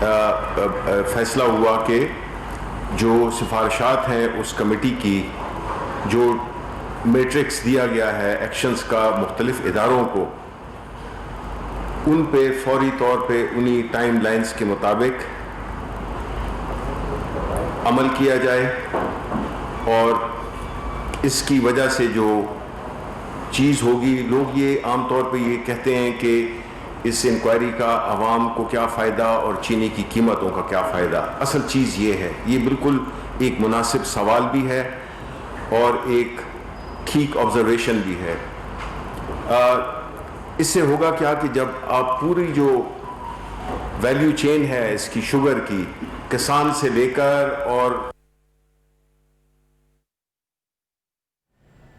فیصلہ ہوا کہ جو سفارشات ہیں اس کمیٹی کی، جو میٹرکس دیا گیا ہے ایکشنز کا مختلف اداروں کو، ان پہ فوری طور پہ انہی ٹائم لائنز کے مطابق عمل کیا جائے، اور اس کی وجہ سے جو چیز ہوگی، لوگ یہ عام طور پہ یہ کہتے ہیں کہ اس انکوائری کا عوام کو کیا فائدہ اور چینی کی قیمتوں کا کیا فائدہ۔ اصل چیز یہ ہے، یہ بالکل ایک مناسب سوال بھی ہے اور ایک ٹھیک آبزرویشن بھی ہے۔ اس سے ہوگا کیا کہ جب آپ پوری جو ویلیو چین ہے اس کی، شوگر کی، کسان سے لے کر اور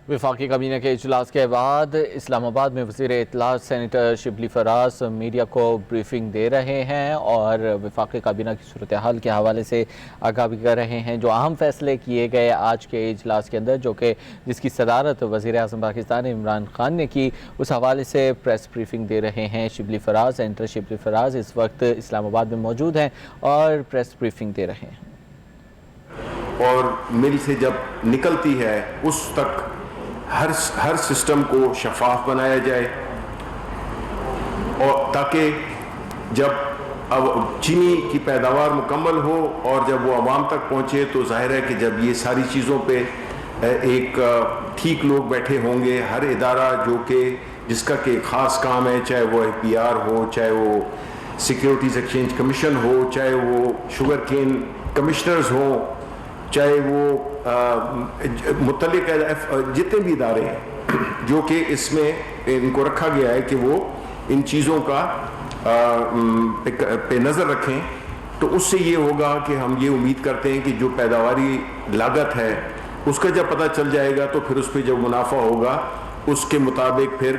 وفاقی کابینہ کے اجلاس کے بعد اسلام آباد میں وزیر اطلاعات سینیٹر شبلی فراز میڈیا کو بریفنگ دے رہے ہیں اور وفاقی کابینہ کی صورتحال کے حوالے سے آگاہ بھی کر رہے ہیں۔ جو اہم فیصلے کیے گئے آج کے اجلاس کے اندر، جس کی صدارت وزیر اعظم پاکستان عمران خان نے کی، اس حوالے سے پریس بریفنگ دے رہے ہیں شبلی فراز۔ سینیٹر شبلی فراز اس وقت اسلام آباد میں موجود ہیں اور پریس بریفنگ دے رہے ہیں۔ اور مل سے جب نکلتی ہے اس تک ہر سسٹم کو شفاف بنایا جائے، اور تاکہ جب اب چینی کی پیداوار مکمل ہو اور جب وہ عوام تک پہنچے تو ظاہر ہے کہ جب یہ ساری چیزوں پہ ایک ٹھیک لوگ بیٹھے ہوں گے، ہر ادارہ جس کا کہ خاص کام ہے، چاہے وہ APR ہو، چاہے وہ سیکیورٹیز ایکسچینج کمیشن ہو، چاہے وہ شوگر کین کمشنرز ہوں، چاہے وہ متعلق جتنے بھی ادارے ہیں جو کہ اس میں ان کو رکھا گیا ہے کہ وہ ان چیزوں کا پہ نظر رکھیں، تو اس سے یہ ہوگا کہ ہم یہ امید کرتے ہیں کہ جو پیداواری لاگت ہے اس کا جب پتہ چل جائے گا تو پھر اس پہ جب منافع ہوگا اس کے مطابق پھر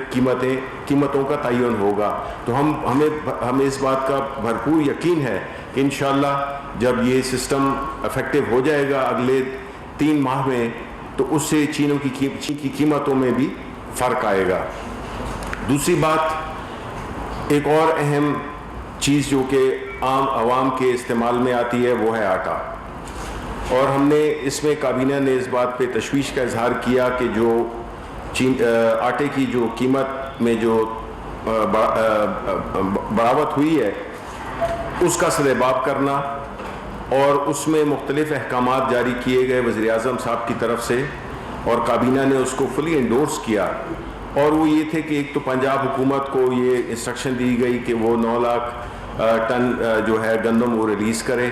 قیمتوں کا تعین ہوگا۔ تو ہمیں اس بات کا بھرپور یقین ہے کہ انشاءاللہ جب یہ سسٹم افیکٹو ہو جائے گا اگلے 3 ماہ میں، تو اس سے چینوں کی قیمتوں میں بھی فرق آئے گا۔ دوسری بات، ایک اور اہم چیز جو کہ عام عوام کے استعمال میں آتی ہے وہ ہے آٹا، اور ہم نے اس میں کابینہ نے اس بات پہ تشویش کا اظہار کیا کہ جو آٹے کی جو قیمت میں جو بڑھاوٹ ہوئی ہے اس کا سدباب کرنا، اور اس میں مختلف احکامات جاری کیے گئے وزیر اعظم صاحب کی طرف سے، اور کابینہ نے اس کو فلی انڈورس کیا، اور وہ یہ تھے کہ ایک تو پنجاب حکومت کو یہ انسٹرکشن دی گئی کہ وہ 9 لاکھ ٹن جو ہے گندم وہ ریلیز کرے۔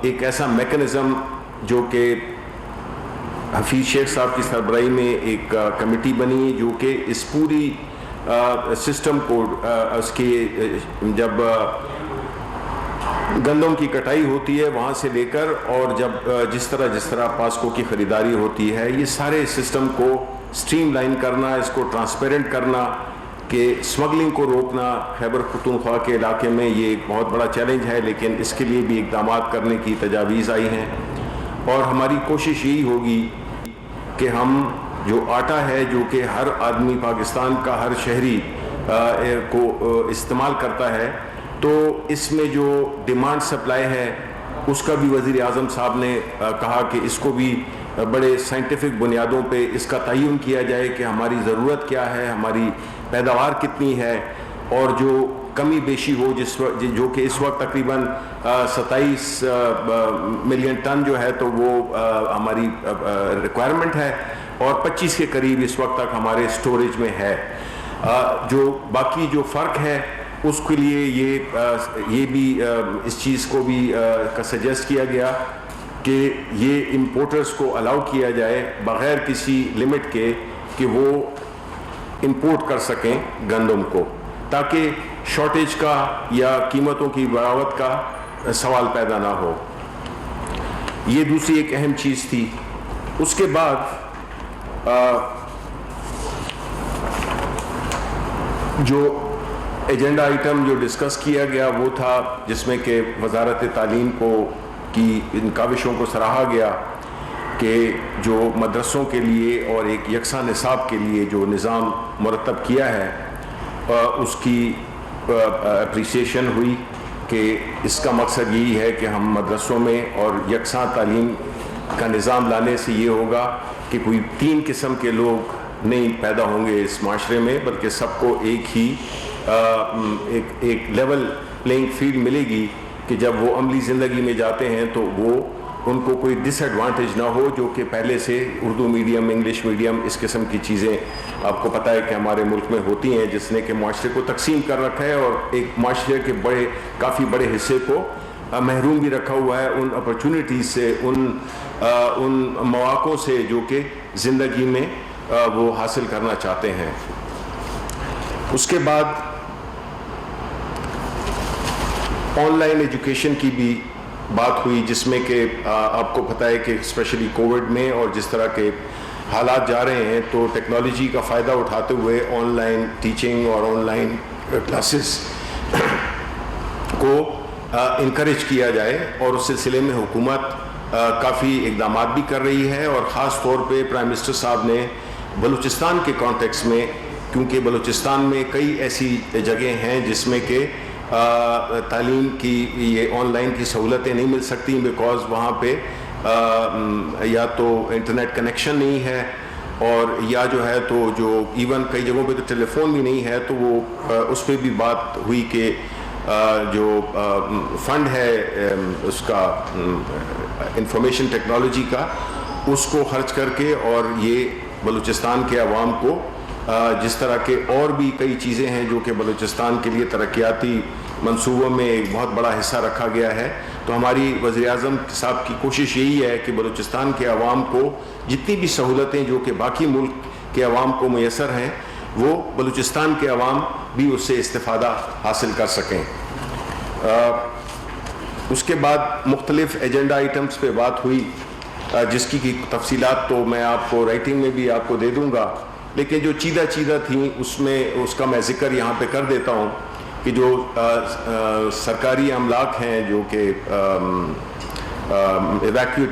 ایک ایسا میکنزم جو کہ حفیظ شیخ صاحب کی سربراہی میں ایک کمیٹی بنی جو کہ اس پوری سسٹم کو اس کے جب گندم کی کٹائی ہوتی ہے وہاں سے لے کر، اور جب جس طرح پاسکو کی خریداری ہوتی ہے، یہ سارے سسٹم کو سٹریم لائن کرنا، اس کو ٹرانسپیرنٹ کرنا، کہ سمگلنگ کو روکنا۔ خیبر پختونخوا کے علاقے میں یہ ایک بہت بڑا چیلنج ہے، لیکن اس کے لیے بھی اقدامات کرنے کی تجاویز آئی ہیں، اور ہماری کوشش یہی ہوگی کہ ہم جو آٹا ہے جو کہ ہر آدمی پاکستان کا ہر شہری کو استعمال کرتا ہے، تو اس میں جو ڈیمانڈ سپلائی ہے اس کا بھی وزیر اعظم صاحب نے کہا کہ اس کو بھی بڑے سائنٹیفک بنیادوں پہ اس کا تعین کیا جائے کہ ہماری ضرورت کیا ہے، ہماری پیداوار کتنی ہے، اور جو کمی بیشی ہو جو کہ اس وقت تقریباً 27 ملین ٹن جو ہے تو وہ ہماری ریکوائرمنٹ ہے، اور 25 کے قریب اس وقت تک ہمارے سٹوریج میں ہے۔ جو باقی جو فرق ہے اس کے لیے یہ بھی اس چیز کو بھی سجیسٹ کیا گیا کہ یہ امپورٹرز کو الاؤ کیا جائے بغیر کسی لمٹ کے کہ وہ امپورٹ کر سکیں گندم کو، تاکہ شارٹیج کا یا قیمتوں کی بڑھاوٹ کا سوال پیدا نہ ہو۔ یہ دوسری ایک اہم چیز تھی۔ اس کے بعد جو ایجنڈا آئٹم جو ڈسکس کیا گیا وہ تھا جس میں کہ وزارت تعلیم کی ان کاوشوں کو سراہا گیا کہ جو مدرسوں کے لیے اور ایک یکساں نصاب کے لیے جو نظام مرتب کیا ہے اس کی اپریسیشن ہوئی، کہ اس کا مقصد یہی ہے کہ ہم مدرسوں میں اور یکساں تعلیم کا نظام لانے سے یہ ہوگا کہ کوئی 3 قسم کے لوگ نہیں پیدا ہوں گے اس معاشرے میں، بلکہ سب کو ایک ہی ایک لیول پلینگ فیلڈ ملے گی کہ جب وہ عملی زندگی میں جاتے ہیں تو وہ ان کو کوئی ڈس ایڈوانٹیج نہ ہو، جو کہ پہلے سے اردو میڈیم، انگلش میڈیم، اس قسم کی چیزیں آپ کو پتہ ہے کہ ہمارے ملک میں ہوتی ہیں، جس نے کہ معاشرے کو تقسیم کر رکھا ہے اور ایک معاشرے کے کافی بڑے حصے کو محروم بھی رکھا ہوا ہے ان اپرچونٹیز سے، ان مواقع سے جو کہ زندگی میں وہ حاصل کرنا چاہتے ہیں۔ اس کے بعد آن لائن ایجوکیشن کی بھی بات ہوئی، جس میں کہ آپ کو پتہ ہے کہ اسپیشلی کووڈ میں اور جس طرح کے حالات جا رہے ہیں تو ٹیکنالوجی کا فائدہ اٹھاتے ہوئے آن لائن ٹیچنگ اور آن لائن کلاسز کو انکریج کیا جائے، اور اس سلسلے میں حکومت کافی اقدامات بھی کر رہی ہے، اور خاص طور پہ پرائم منسٹر صاحب نے بلوچستان کے کانٹیکس میں، کیونکہ بلوچستان میں کئی ایسی جگہیں ہیں جس میں کہ تعلیم کی یہ آن لائن کی سہولتیں نہیں مل سکتی، بیکاز وہاں پہ یا تو انٹرنیٹ کنیکشن نہیں ہے، اور یا جو ہے تو جو ایون کئی جگہوں پہ تو ٹیلی فون بھی نہیں ہے، تو وہ اس پہ بھی بات ہوئی کہ جو فنڈ ہے اس کا انفارمیشن ٹیکنالوجی کا، اس کو خرچ کر کے اور یہ بلوچستان کے عوام کو جس طرح کے اور بھی کئی چیزیں ہیں جو کہ بلوچستان کے لیے ترقیاتی منصوبوں میں ایک بہت بڑا حصہ رکھا گیا ہے، تو ہماری وزیر اعظم صاحب کی کوشش یہی ہے کہ بلوچستان کے عوام کو جتنی بھی سہولتیں جو کہ باقی ملک کے عوام کو میسر ہیں، وہ بلوچستان کے عوام بھی اس سے استفادہ حاصل کر سکیں۔ اس کے بعد مختلف ایجنڈا آئٹمز پہ بات ہوئی، جس کی تفصیلات تو میں آپ کو رائٹنگ میں بھی آپ کو دے دوں گا، لیکن جو چیدہ تھیں اس کا میں ذکر یہاں پہ کر دیتا ہوں کہ جو سرکاری املاک ہیں جو کہ ایویکویٹ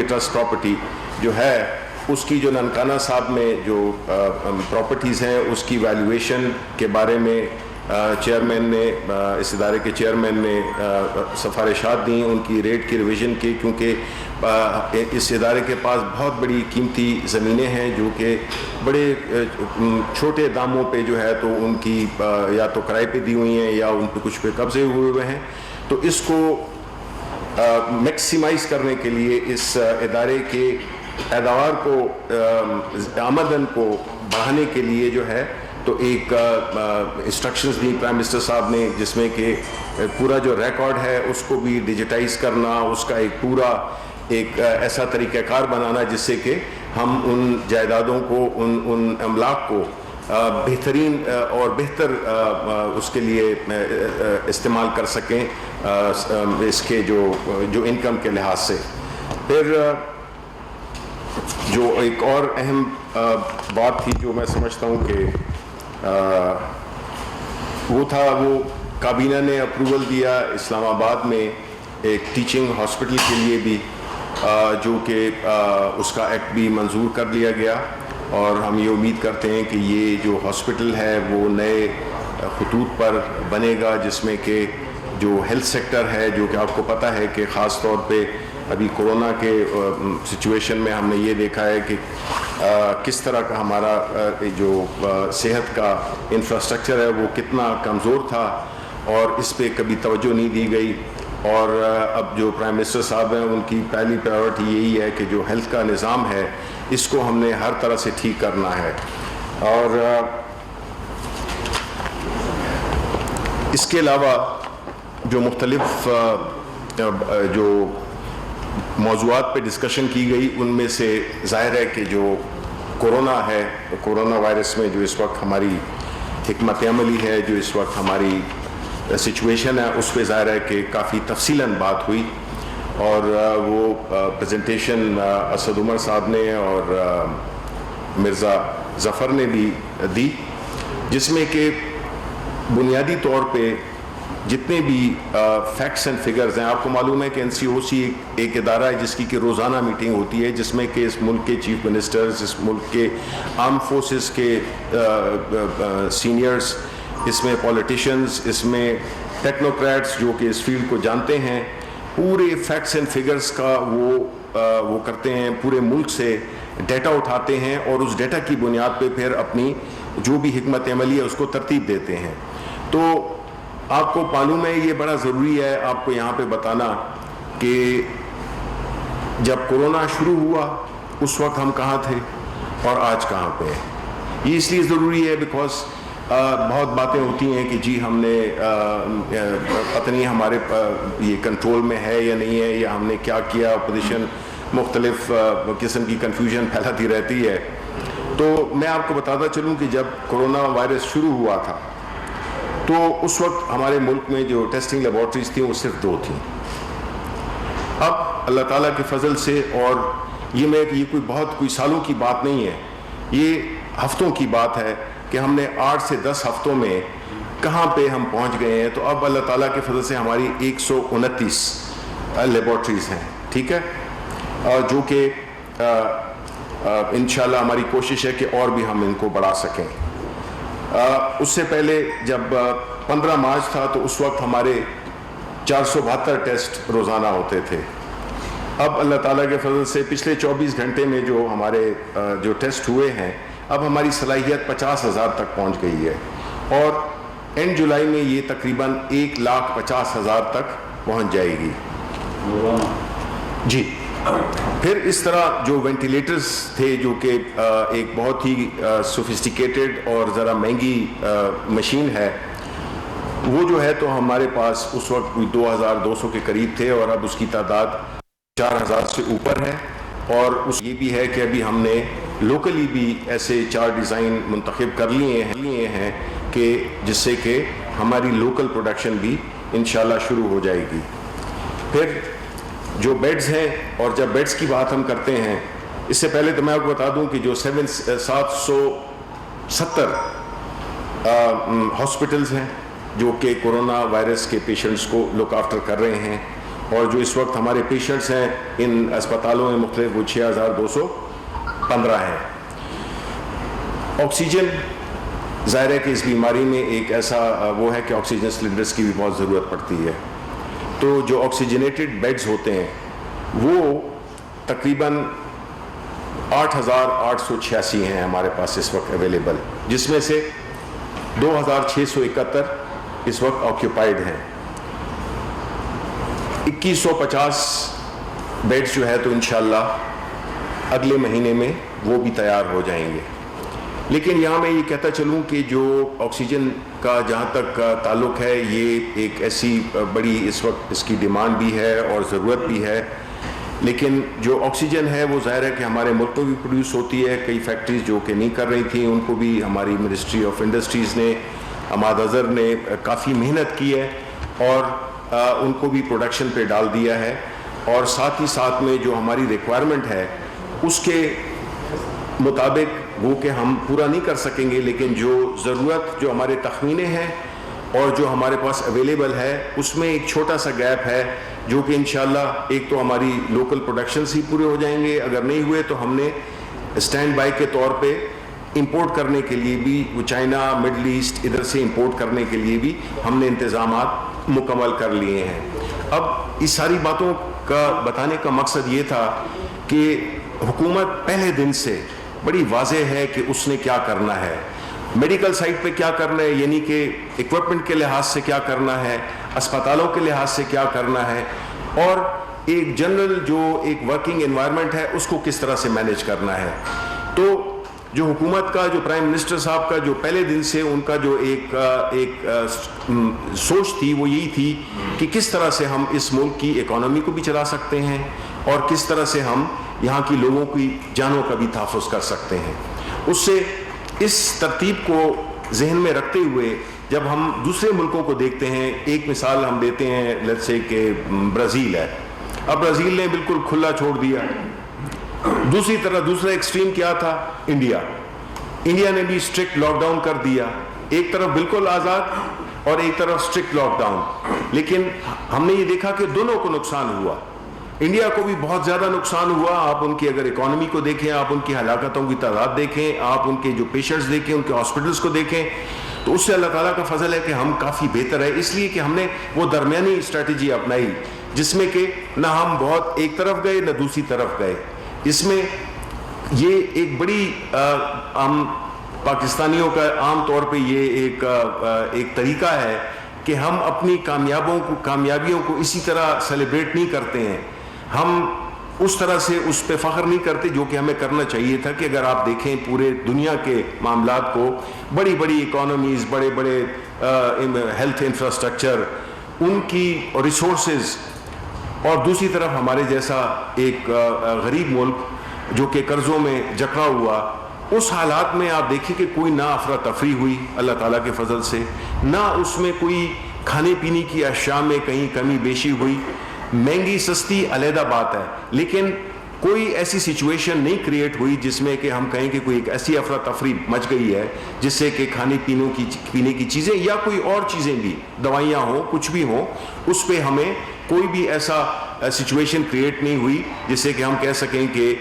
ٹرسٹ پراپرٹی جو ہے، اس کی جو ننکانہ صاحب میں جو پراپرٹیز ہیں اس کی ویلیویشن کے بارے میں چیئرمین نے، اس ادارے کے چیئرمین نے سفارشات دیں ان کی ریٹ کی ریویژن کی، کیونکہ اس ادارے کے پاس بہت بڑی قیمتی زمینیں ہیں جو کہ بڑے چھوٹے داموں پہ جو ہے تو ان کی یا تو کرائے پہ دی ہوئی ہیں یا ان پہ کچھ پہ قبضے ہوئے ہیں، تو اس کو میکسیمائز کرنے کے لیے اس ادارے کے پیداوار کو، آمدن کو بڑھانے کے لیے جو ہے تو ایک انسٹرکشنز دی پرائم منسٹر صاحب نے، جس میں کہ پورا جو ریکارڈ ہے اس کو بھی ڈیجیٹائز کرنا، اس کا ایک پورا ایک ایسا طریقہ کار بنانا جس سے کہ ہم ان جائیدادوں کو، ان املاک کو بہترین اور بہتر اس کے لیے استعمال کر سکیں اس کے جو انکم کے لحاظ سے۔ پھر جو ایک اور اہم بات تھی جو میں سمجھتا ہوں کہ وہ کابینہ نے اپروول دیا اسلام آباد میں ایک ٹیچنگ ہاسپٹل کے لیے بھی، جو کہ اس کا ایکٹ بھی منظور کر لیا گیا، اور ہم یہ امید کرتے ہیں کہ یہ جو ہاسپٹل ہے وہ نئے خطوط پر بنے گا، جس میں کہ جو ہیلتھ سیکٹر ہے، جو کہ آپ کو پتہ ہے کہ خاص طور پہ ابھی کورونا کے سچویشن میں ہم نے یہ دیکھا ہے کہ کس طرح کا ہمارا جو صحت کا انفراسٹرکچر ہے وہ کتنا کمزور تھا، اور اس پہ کبھی توجہ نہیں دی گئی، اور اب جو پرائم منسٹر صاحب ہیں ان کی پہلی پرائیورٹی یہی ہے کہ جو ہیلتھ کا نظام ہے اس کو ہم نے ہر طرح سے ٹھیک کرنا ہے۔ اور اس کے علاوہ جو مختلف جو موضوعات پہ ڈسکشن کی گئی، ان میں سے ظاہر ہے کہ جو کورونا ہے، کورونا وائرس میں جو اس وقت ہماری حکمت عملی ہے، جو اس وقت ہماری سچویشن ہے، اس پہ ظاہر ہے کہ کافی تفصیلاً بات ہوئی، اور وہ پریزنٹیشن اسد عمر صاحب نے اور مرزا ظفر نے بھی دی، جس میں کہ بنیادی طور پہ جتنے بھی فیکٹس اینڈ فگرز ہیں، آپ کو معلوم ہے کہ NCOC ایک ادارہ ہے جس کی کہ روزانہ میٹنگ ہوتی ہے، جس میں کہ اس ملک کے چیف منسٹرز، اس ملک کے آرم فورسز کے سینئرز، اس میں پولیٹیشنز، اس میں ٹیکنوکریٹس جو کہ اس فیلڈ کو جانتے ہیں پورے فیکٹس اینڈ فگرز کا وہ کرتے ہیں، پورے ملک سے ڈیٹا اٹھاتے ہیں اور اس ڈیٹا کی بنیاد پہ پھر اپنی جو بھی حکمت عملی ہے اس کو ترتیب دیتے ہیں. تو آپ کو معلوم ہے یہ بڑا ضروری ہے آپ کو یہاں پہ بتانا کہ جب کورونا شروع ہوا اس وقت ہم کہاں تھے اور آج کہاں پہ ہیں. یہ اس لیے ضروری ہے بیکاز بہت باتیں ہوتی ہیں کہ جی ہم نے پتہ نہیں ہمارے یہ کنٹرول میں ہے یا نہیں ہے، یا ہم نے کیا کیا. اپوزیشن مختلف قسم کی کنفیوژن پھیلاتی رہتی ہے. تو میں آپ کو بتاتا چلوں کہ جب کورونا وائرس شروع ہوا تھا تو اس وقت ہمارے ملک میں جو ٹیسٹنگ لیبارٹریز تھیں وہ صرف 2 تھیں. اب اللہ تعالیٰ کے فضل سے، اور یہ کوئی سالوں کی بات نہیں ہے، یہ ہفتوں کی بات ہے کہ ہم نے 8 سے 10 ہفتوں میں کہاں پہ ہم پہنچ گئے ہیں. تو اب اللہ تعالیٰ کے فضل سے ہماری 129 لیبارٹریز ہیں، ٹھیک ہے، جو کہ انشاءاللہ ہماری کوشش ہے کہ اور بھی ہم ان کو بڑھا سکیں. اس سے پہلے جب 15 مارچ تھا تو اس وقت ہمارے 472 ٹیسٹ روزانہ ہوتے تھے. اب اللہ تعالیٰ کے فضل سے پچھلے 24 گھنٹے میں جو ہمارے جو ٹیسٹ ہوئے ہیں اب ہماری صلاحیت 50,000 تک پہنچ گئی ہے، اور اینڈ جولائی میں یہ تقریباً 1,50,000 تک پہنچ جائے گی. جی پھر اس طرح جو وینٹیلیٹرز تھے جو کہ ایک بہت ہی سوفسٹیکیٹڈ اور ذرا مہنگی مشین ہے، وہ جو ہے تو ہمارے پاس اس وقت 2,200 کے قریب تھے اور اب اس کی تعداد 4,000 سے اوپر ہے. اور یہ بھی ہے کہ ابھی ہم نے لوکلی بھی ایسے 4 ڈیزائن منتخب کر لیے ہیں کہ جس سے کہ ہماری لوکل پروڈکشن بھی انشاءاللہ شروع ہو جائے گی. پھر جو بیڈز ہیں، اور جب بیڈز کی بات ہم کرتے ہیں اس سے پہلے تو میں آپ کو بتا دوں کہ جو 770 ہاسپٹلز ہیں جو کہ کورونا وائرس کے پیشنٹس کو لک آفٹر کر رہے ہیں، اور جو اس وقت ہمارے پیشنٹس ہیں ان اسپتالوں میں مختلف وہ 6,215 ہیں. آکسیجن ظاہر ہے کہ اس بیماری میں ایک ایسا وہ ہے کہ آکسیجن سلنڈرز کی بھی بہت ضرورت پڑتی ہے. تو جو آکسیجنیٹڈ بیڈز ہوتے ہیں وہ تقریباً 8,886 ہیں ہمارے پاس اس وقت اویلیبل، جس میں سے 2,671 اس وقت آکیوپائڈ ہیں. 2,150 بیڈز جو ہے تو انشاءاللہ اگلے مہینے میں وہ بھی تیار ہو جائیں گے. لیکن یہاں میں یہ کہتا چلوں کہ جو آکسیجن کا جہاں تک تعلق ہے یہ ایک ایسی بڑی اس وقت اس کی ڈیمانڈ بھی ہے اور ضرورت بھی ہے. لیکن جو آکسیجن ہے وہ ظاہر ہے کہ ہمارے ملک میں بھی پروڈیوس ہوتی ہے. کئی فیکٹریز جو کہ نہیں کر رہی تھیں ان کو بھی ہماری منسٹری آف انڈسٹریز نے، عماد اظہر نے کافی محنت کی ہے اور ان کو بھی پروڈکشن پہ ڈال دیا ہے. اور ساتھ ہی ساتھ میں جو ہماری ریکوائرمنٹ ہے اس کے مطابق وہ کہ ہم پورا نہیں کر سکیں گے، لیکن جو ضرورت جو ہمارے تخمینے ہیں اور جو ہمارے پاس اویلیبل ہے اس میں ایک چھوٹا سا گیپ ہے جو کہ انشاءاللہ ایک تو ہماری لوکل پروڈکشنز ہی پورے ہو جائیں گے. اگر نہیں ہوئے تو ہم نے اسٹینڈ بائی کے طور پہ امپورٹ کرنے کے لیے بھی وہ چائنا، مڈل ایسٹ ادھر سے امپورٹ کرنے کے لیے بھی ہم نے انتظامات مکمل کر لیے ہیں. اب اس ساری باتوں کا بتانے کا مقصد یہ تھا کہ حکومت پہلے دن سے بڑی واضح ہے کہ اس نے کیا کرنا ہے، میڈیکل سائٹ پہ کیا کرنا ہے، یعنی کہ ایکوپمنٹ کے لحاظ سے کیا کرنا ہے، اسپتالوں کے لحاظ سے کیا کرنا ہے، اور ایک جنرل جو ایک ورکنگ انوائرمنٹ ہے اس کو کس طرح سے مینیج کرنا ہے. تو جو حکومت کا، جو پرائم منسٹر صاحب کا جو پہلے دن سے ان کا جو ایک سوچ تھی وہ یہی تھی کہ کس طرح سے ہم اس ملک کی اکانومی کو بھی چلا سکتے ہیں اور کس طرح سے ہم یہاں کی لوگوں کی جانوں کا بھی تحفظ کر سکتے ہیں. اس سے اس ترتیب کو ذہن میں رکھتے ہوئے جب ہم دوسرے ملکوں کو دیکھتے ہیں، ایک مثال ہم دیتے ہیں لیٹس سے کہ برازیل ہے. اب برازیل نے بالکل کھلا چھوڑ دیا. دوسری طرح دوسرا ایکسٹریم کیا تھا انڈیا نے بھی اسٹرکٹ لاک ڈاؤن کر دیا. ایک طرف بالکل آزاد اور ایک طرف اسٹرکٹ لاک ڈاؤن. لیکن ہم نے یہ دیکھا کہ دونوں کو نقصان ہوا. انڈیا کو بھی بہت زیادہ نقصان ہوا. آپ ان کی اگر اکانومی کو دیکھیں، آپ ان کی ہلاکتوں کی تعداد دیکھیں، آپ ان کے جو پیشنٹس دیکھیں، ان کے ہاسپٹلس کو دیکھیں، تو اس سے اللہ تعالیٰ کا فضل ہے کہ ہم کافی بہتر ہے، اس لیے کہ ہم نے وہ درمیانی اسٹریٹجی اپنائی جس میں کہ نہ ہم بہت ایک طرف گئے نہ دوسری طرف گئے. اس میں یہ ایک بڑی ہم پاکستانیوں کا عام طور پہ یہ ایک طریقہ ہے کہ ہم اپنی کامیابیوں کو اسی طرح سیلیبریٹ نہیں کرتے ہیں، ہم اس طرح سے اس پہ فخر نہیں کرتے جو کہ ہمیں کرنا چاہیے تھا. کہ اگر آپ دیکھیں پورے دنیا کے معاملات کو، بڑی بڑی اکانومیز، بڑے بڑے ہیلتھ انفراسٹرکچر، ان کی ریسورسز، اور دوسری طرف ہمارے جیسا ایک غریب ملک جو کہ قرضوں میں جکڑا ہوا، اس حالات میں آپ دیکھیں کہ کوئی نہ افراتفری ہوئی اللہ تعالیٰ کے فضل سے، نہ اس میں کوئی کھانے پینے کی اشیاء میں کہیں کمی بیشی ہوئی. مہنگی سستی علیحدہ بات ہے، لیکن کوئی ایسی سچویشن نہیں کریٹ ہوئی جس میں کہ ہم کہیں کہ کوئی ایک ایسی افراتفری مچ گئی ہے جس سے کہ کھانے پینے کی چیزیں یا کوئی اور چیزیں بھی، دوائیاں ہوں، کچھ بھی ہوں، اس پہ ہمیں کوئی بھی ایسا سچویشن کریٹ نہیں ہوئی جس سے کہ ہم کہہ سکیں کہ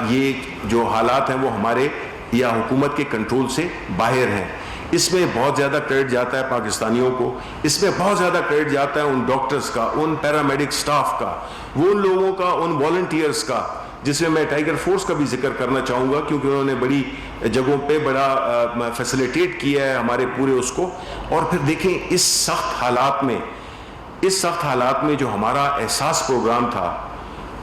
یہ جو حالات ہیں وہ ہمارے یا حکومت کے کنٹرول سے باہر ہیں. اس میں بہت زیادہ کریڈٹ جاتا ہے پاکستانیوں کو، اس میں بہت زیادہ کریڈٹ جاتا ہے ان ڈاکٹرز کا، ان پیرامیڈک سٹاف کا، وہ ان لوگوں کا، ان والنٹیئرز کا، جس میں ٹائیگر فورس کا بھی ذکر کرنا چاہوں گا کیونکہ انہوں نے بڑی جگہوں پہ بڑا فیسیلیٹیٹ کیا ہے ہمارے پورے اس کو. اور پھر دیکھیں اس سخت حالات میں جو ہمارا احساس پروگرام تھا،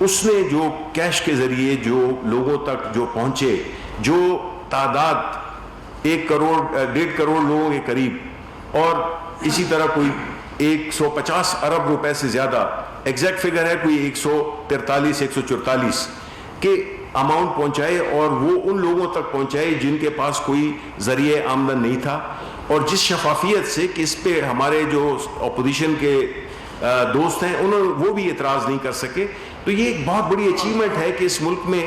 اس نے جو کیش کے ذریعے جو لوگوں تک جو پہنچے، جو تعداد 1 کروڑ 1.5 کروڑ لوگوں کے قریب، اور اسی طرح کوئی 150 ارب روپے سے زیادہ، ایگزیکٹ فگر ہے کوئی 143 144 کے اماؤنٹ پہنچائے، اور وہ ان لوگوں تک پہنچائے جن کے پاس کوئی ذریعہ آمدن نہیں تھا. اور جس شفافیت سے کہ اس پہ ہمارے جو اپوزیشن کے دوست ہیں وہ بھی اعتراض نہیں کر سکے. تو یہ ایک بہت بڑی اچیومنٹ ہے کہ اس ملک میں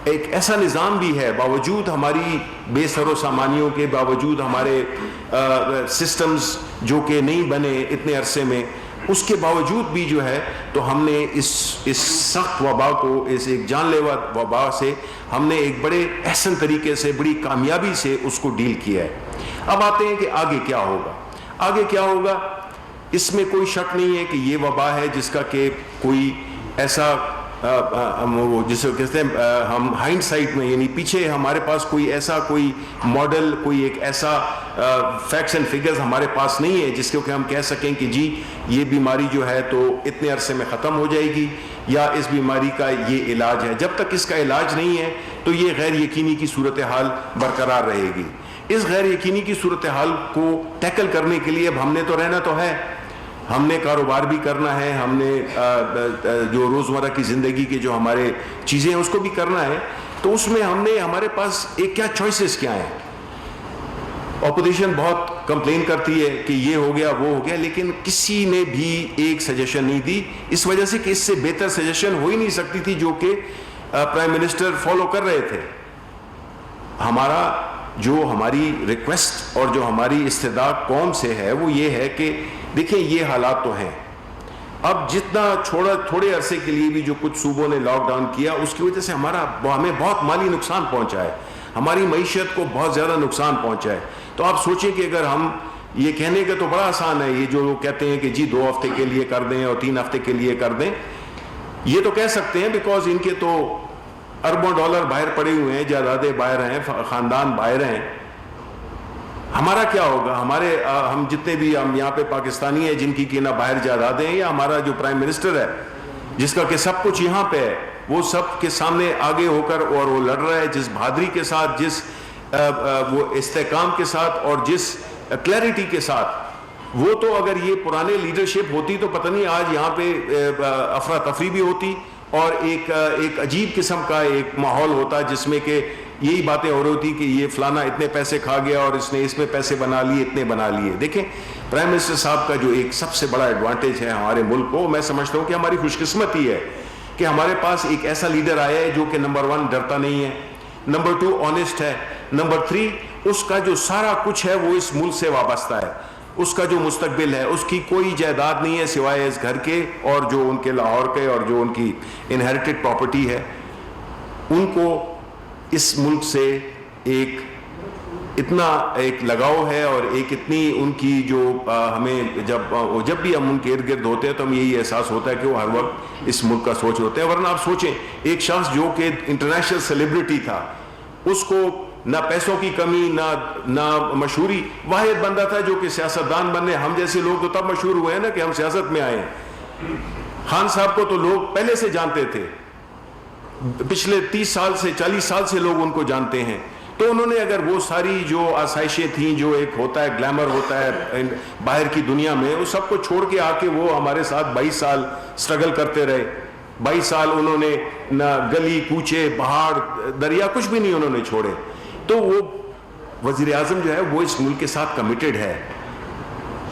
ایک ایسا نظام بھی ہے، باوجود ہماری بے سر و سامانیوں کے، باوجود ہمارے سسٹمز جو کہ نہیں بنے اتنے عرصے میں، اس کے باوجود بھی جو ہے تو ہم نے اس سخت وبا کو، اس ایک جان لیوا وبا سے ہم نے ایک بڑے احسن طریقے سے، بڑی کامیابی سے اس کو ڈیل کیا ہے. اب آتے ہیں کہ آگے کیا ہوگا. آگے کیا ہوگا، اس میں کوئی شک نہیں ہے کہ یہ وبا ہے جس کا کہ کوئی ایسا جس کو کہتے ہیں ہم ہائنڈ سائٹ میں، یعنی پیچھے ہمارے پاس کوئی ایسا کوئی ماڈل، کوئی ایک ایسا فیکٹس اینڈ فگرز ہمارے پاس نہیں ہے جس کو کہ ہم کہہ سکیں کہ جی یہ بیماری جو ہے تو اتنے عرصے میں ختم ہو جائے گی یا اس بیماری کا یہ علاج ہے. جب تک اس کا علاج نہیں ہے تو یہ غیر یقینی کی صورتحال برقرار رہے گی. اس غیر یقینی کی صورتحال کو ٹیکل کرنے کے لیے اب ہم نے تو رہنا تو ہے، ہم نے کاروبار بھی کرنا ہے، ہم نے جو روزمرہ کی زندگی کے جو ہمارے چیزیں ہیں اس کو بھی کرنا ہے. تو اس میں ہم نے، ہمارے پاس ایک کیا چوائسز کیا ہیں. اپوزیشن بہت کمپلین کرتی ہے کہ یہ ہو گیا وہ ہو گیا، لیکن کسی نے بھی ایک سجیشن نہیں دی، اس وجہ سے کہ اس سے بہتر سجیشن ہو ہی نہیں سکتی تھی جو کہ پرائم منسٹر فالو کر رہے تھے. ہماری ریکویسٹ اور جو ہماری استدعا قوم سے ہے وہ یہ ہے کہ دیکھیں یہ حالات تو ہیں، اب جتنا تھوڑے عرصے کے لیے بھی جو کچھ صوبوں نے لاک ڈاؤن کیا اس کی وجہ سے ہمیں بہت مالی نقصان پہنچا ہے، ہماری معیشت کو بہت زیادہ نقصان پہنچا ہے. تو آپ سوچیں کہ اگر ہم یہ کہنے کا تو بڑا آسان ہے، یہ جو لوگ کہتے ہیں کہ جی 2 ہفتے کے لیے کر دیں اور 3 ہفتے کے لیے کر دیں، یہ تو کہہ سکتے ہیں بیکاز ان کے تو اربوں ڈالر باہر پڑے ہوئے ہیں، جائیدادیں باہر ہیں، خاندان باہر ہیں. ہمارا کیا ہوگا؟ ہم جتنے بھی ہم یہاں پہ پاکستانی ہیں جن کی نہ باہر جائیدادیں ہیں، یا ہمارا جو پرائم منسٹر ہے جس کا کہ سب کچھ یہاں پہ ہے، وہ سب کے سامنے آگے ہو کر اور وہ لڑ رہا ہے جس بہادری کے ساتھ، جس وہ استحکام کے ساتھ اور جس کلیئرٹی کے ساتھ. وہ تو اگر یہ پرانے لیڈرشپ ہوتی تو پتہ نہیں آج یہاں پہ افراتفری بھی ہوتی اور ایک عجیب قسم کا ایک ماحول ہوتا جس میں کہ یہی باتیں ہو رہی ہوتی کہ یہ فلانا اتنے پیسے کھا گیا اور اس نے اس میں پیسے بنا لیے، اتنے بنا لیے. دیکھیں پرائم منسٹر صاحب کا جو ایک سب سے بڑا ایڈوانٹیج ہے ہمارے ملک کو، میں سمجھتا ہوں کہ ہماری خوش قسمتی ہے کہ ہمارے پاس ایک ایسا لیڈر آیا ہے جو کہ نمبر 1 ڈرتا نہیں ہے، نمبر 2 آنیسٹ ہے، نمبر 3 اس کا جو سارا کچھ ہے وہ اس ملک سے وابستہ ہے، اس کا جو مستقبل ہے، اس کی کوئی جائیداد نہیں ہے سوائے اس گھر کے اور جو ان کے لاہور کے اور جو ان کی انہیریٹڈ پراپرٹی ہے. ان کو اس ملک سے ایک اتنا ایک لگاؤ ہے اور ایک اتنی ان کی جو ہمیں جب بھی ہم ان کے ارد گرد ہوتے ہیں تو ہمیں یہی احساس ہوتا ہے کہ وہ ہر وقت اس ملک کا سوچ ہوتے ہیں. ورنہ آپ سوچیں ایک شخص جو کہ انٹرنیشنل سیلیبریٹی تھا, اس کو نہ پیسوں کی کمی نہ مشہوری, واحد بندہ تھا جو کہ سیاستدان بننے. ہم جیسے لوگ تو تب مشہور ہوئے ہیں نا کہ ہم سیاست میں آئے ہیں. خان صاحب کو تو لوگ پہلے سے جانتے تھے, پچھلے 30 سال سے 40 سال سے لوگ ان کو جانتے ہیں. تو انہوں نے اگر وہ ساری جو آسائشیں تھیں, جو ایک ہوتا ہے گلیمر ہوتا ہے باہر کی دنیا میں, اس سب کو چھوڑ کے آ کے وہ ہمارے ساتھ 22 سال سٹرگل کرتے رہے. 22 سال انہوں نے نہ گلی کوچے پہاڑ دریا کچھ بھی نہیں انہوں نے چھوڑے. تو وہ وزیر اعظم جو ہے وہ اس ملک کے ساتھ کمیٹڈ ہے.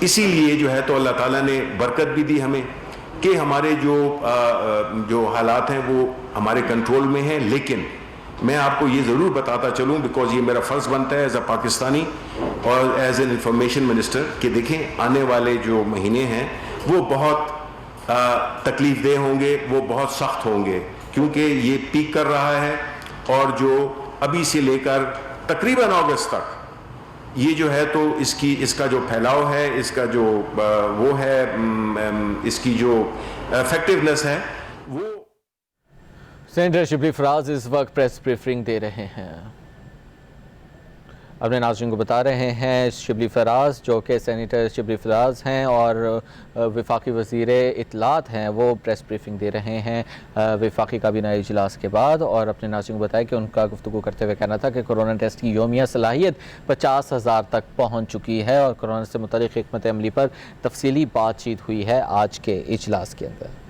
اسی لیے جو ہے تو اللہ تعالیٰ نے برکت بھی دی ہمیں کہ ہمارے جو حالات ہیں وہ ہمارے کنٹرول میں ہیں. لیکن میں آپ کو یہ ضرور بتاتا چلوں, بیکاز یہ میرا فرض بنتا ہے ایز اے پاکستانی اور ایز این انفارمیشن منسٹر, کہ دیکھیں آنے والے جو مہینے ہیں وہ بہت تکلیف دہ ہوں گے, وہ بہت سخت ہوں گے, کیونکہ یہ پیک کر رہا ہے. اور جو ابھی سے لے کر تقریباً اگست تک یہ جو ہے تو اس کا جو پھیلاؤ ہے, اس کا جو وہ ہے, اس کی جو افیکٹونیس ہے وہ. سینیٹر شبلی فراز اس وقت پریس بریفنگ دے رہے ہیں. اپنے ناظرین کو بتا رہے ہیں شبلی فراز جو کہ سینیٹر شبلی فراز ہیں اور وفاقی وزیر اطلاعات ہیں, وہ پریس بریفنگ دے رہے ہیں وفاقی کابینہ اجلاس کے بعد. اور اپنے ناظرین کو بتایا کہ ان کا گفتگو کرتے ہوئے کہنا تھا کہ کورونا ٹیسٹ کی یومیہ صلاحیت 50,000 تک پہنچ چکی ہے اور کورونا سے متعلق حکمت عملی پر تفصیلی بات چیت ہوئی ہے آج کے اجلاس کے اندر.